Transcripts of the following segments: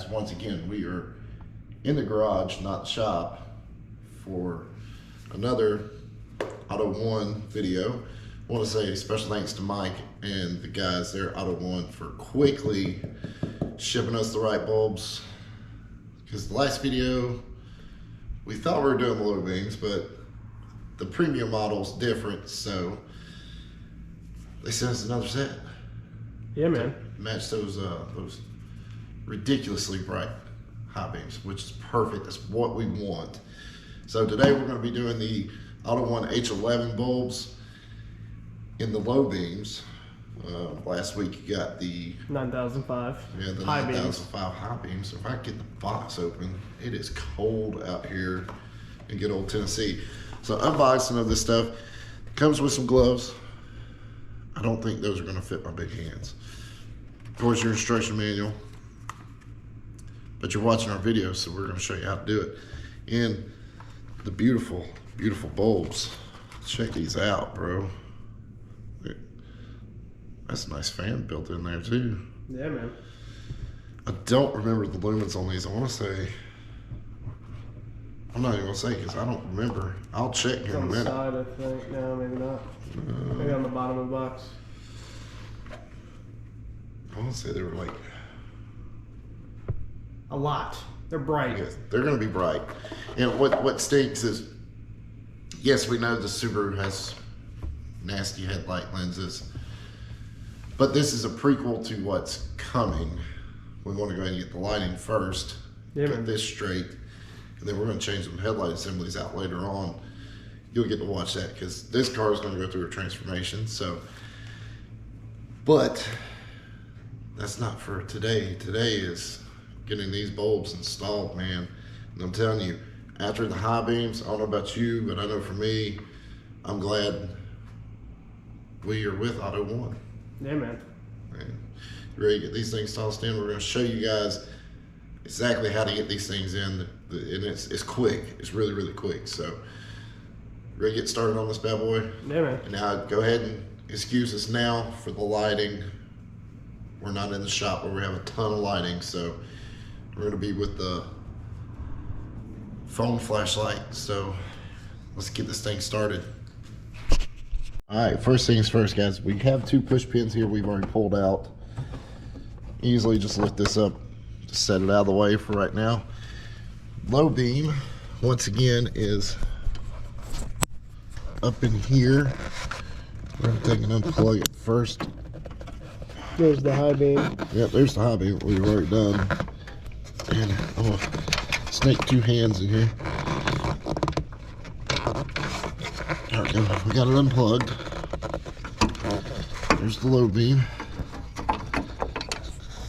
once again. We are in the garage, not the shop, for another Auto One video. I want to say special thanks to Mike and the guys there at Auto One for quickly shipping us the right bulbs. Because the last video, we thought we were doing the low beams, but the premium model's different, so they sent us another set. Yeah, man. To match those ridiculously bright high beams, which is perfect. That's what we want. So today we're going to be doing the Auto One H11 bulbs in the low beams. Last week you got the 9005. Yeah, the high 9005 high beams. So if I get the box open, it is cold out here in good old Tennessee. So unboxing of this stuff comes with some gloves. I don't think those are going to fit my big hands. Of course, your instruction manual, but you're watching our video, so we're going to show you how to do it. And the beautiful, beautiful bulbs. Check these out, bro. That's a nice fan built in there too. Yeah, man. I don't remember the lumens on these. I want to say, I'm not even going to say because I don't remember. I'll check here in a minute. It's on the side, I think. No, maybe not. Maybe on the bottom of the box. I want to say they were like... A lot. They're bright. Yes, they're going to be bright. And what stinks is, yes, we know the Subaru has nasty headlight lenses, but this is a prequel to what's coming. We want to go ahead and get the lighting first, get this straight, and then we're going to change some headlight assemblies out later on. You'll get to watch that because this car is going to go through a transformation. So, but that's not for today. Today is getting these bulbs installed, man. And I'm telling you, after the high beams, I don't know about you, but I know for me, I'm glad we are with Auto One. Yeah, man. And you ready to get these things tossed in? We're going to show you guys exactly how to get these things in, and it's quick. It's really, really quick. So, ready to get started on this bad boy? Yeah, man. And now go ahead and excuse us now for the lighting. We're not in the shop where we have a ton of lighting, so we're going to be with the phone flashlight. So let's get this thing started. All right, first things first, guys. We have two push pins here we've already pulled out. Easily just lift this up to set it out of the way for right now. Low beam, once again, is up in here. We're going to take and unplug it first. There's the high beam. Yep, there's the high beam we've already done. And I'm going to snake two hands in here. There we go. We got it unplugged. There's the low beam.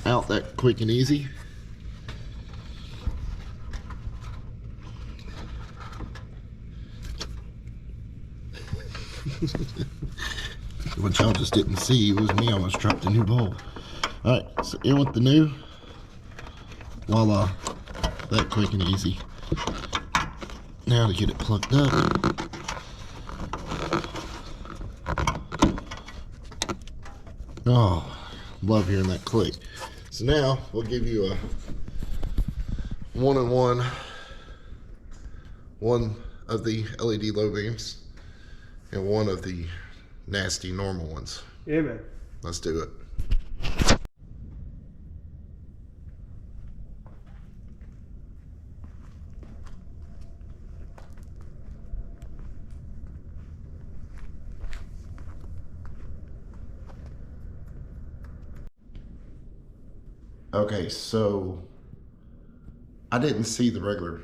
Out that quick and easy. What y'all just didn't see was me almost dropped a new bulb. Alright, so in with the new. Voila. That quick and easy. Now to get it plugged up. Oh, love hearing that click. So now we'll give you a one-on-one, one of the LED low beams and one of the nasty normal ones. Yeah, man. Let's do it. Okay, so I didn't see the regular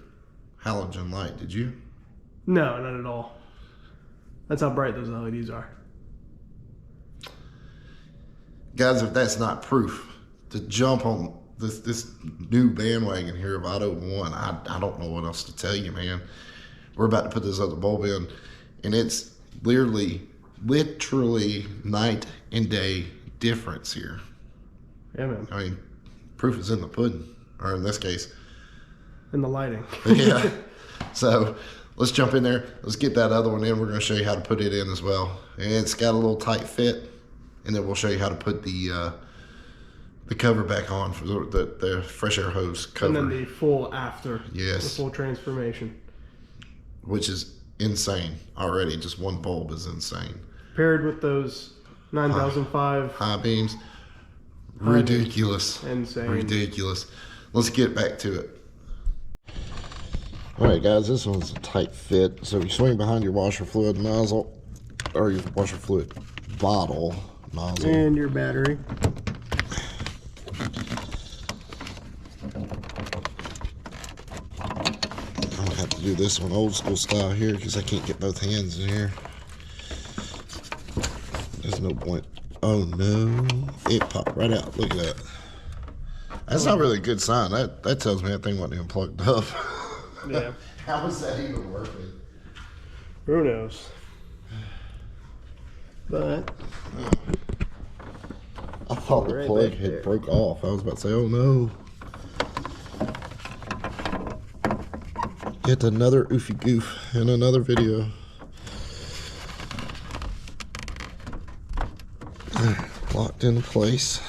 halogen light, did you? No, not at all. That's how bright those LEDs are. Guys, if that's not proof to jump on this new bandwagon here of Auto One, I don't know what else to tell you, man. We're about to put this other bulb in, and it's literally night and day difference here. Yeah, man. I mean, proof is in the pudding, or in this case, in the lighting. Yeah. So let's jump in there. Let's get that other one in. We're going to show you how to put it in as well. And it's got a little tight fit. And then we'll show you how to put the the cover back on for the fresh air hose cover. And then the full after. Yes. The full transformation. Which is insane already. Just one bulb is insane. Paired with those 9005 high beams. Ridiculous. Insane. Ridiculous. Let's get back to it. Alright guys, this one's a tight fit. So you swing behind your washer fluid nozzle, or your washer fluid bottle nozzle. And your battery. I'm gonna have to do this one old school style here because I can't get both hands in here. There's no point. Oh no, it popped right out. Look at that. That's not really a good sign. That tells me that thing wasn't even plugged up. Yeah. How is that even working? Who knows? But I thought the plug had broke off. I was about to say, oh no. Get another oofy goof in another video. Locked into place.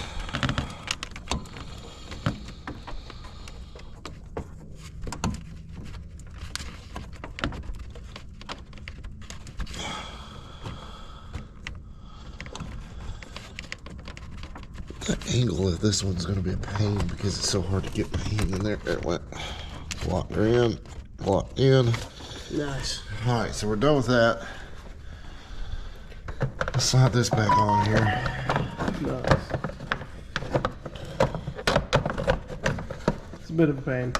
The angle of this one's going to be a pain because it's so hard to get my hand in there. There it went. Locked her in. Locked in. nice. Alright, so we're done with that. Let's slide this back on here. Nice. It's a bit of a pain.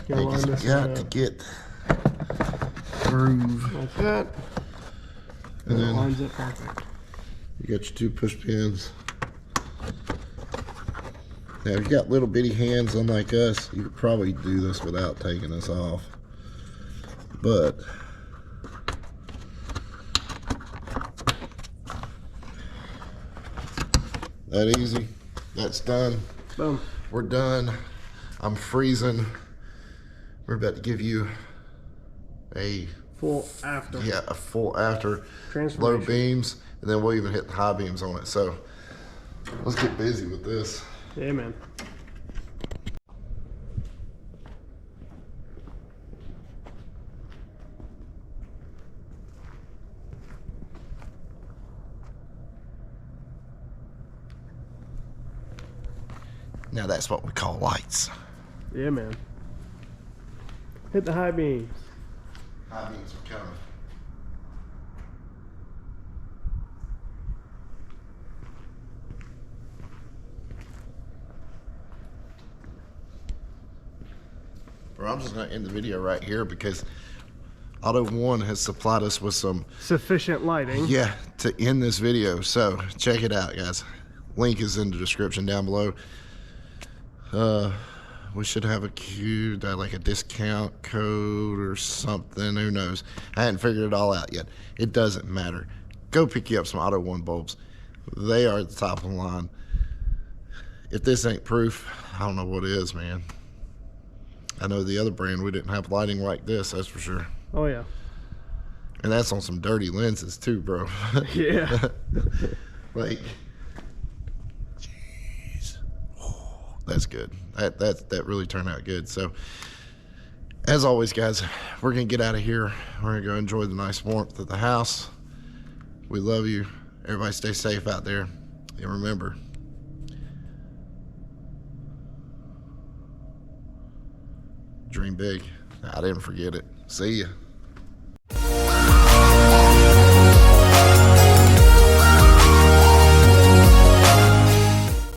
Gotta line this Got up. to get groove. Like that. And And it then lines up perfect. you got your 2 push pins. Now, if you got little bitty hands unlike us, you could probably do this without taking this off. But that easy. That's done. Boom. We're done. I'm freezing. We're about to give you a Full after. a full after low Transformation. beams, and then we'll even hit the high beams on it. So let's get busy with this. Yeah, man. Now that's what we call lights. Yeah, man. Hit the high beams. High beams are coming. Bro, I'm just gonna end the video right here because Auto One has supplied us with some Sufficient lighting. to end this video. So check it out, guys. Link is in the description down below. We should have like a discount code or something. Who knows? I hadn't figured it all out yet. It doesn't matter. Go pick you up some Auto One bulbs. They are at the top of the line. If this ain't proof, I don't know what is, man. I know the other brand, we didn't have lighting like this, that's for sure. Oh, yeah. And that's on some dirty lenses too, bro. Yeah. Like, jeez. That's good. That really turned out good. So, as always, guys, we're going to get out of here. We're going to go enjoy the nice warmth of the house. We love you. Everybody stay safe out there. And remember, dream big. I didn't forget it. See ya.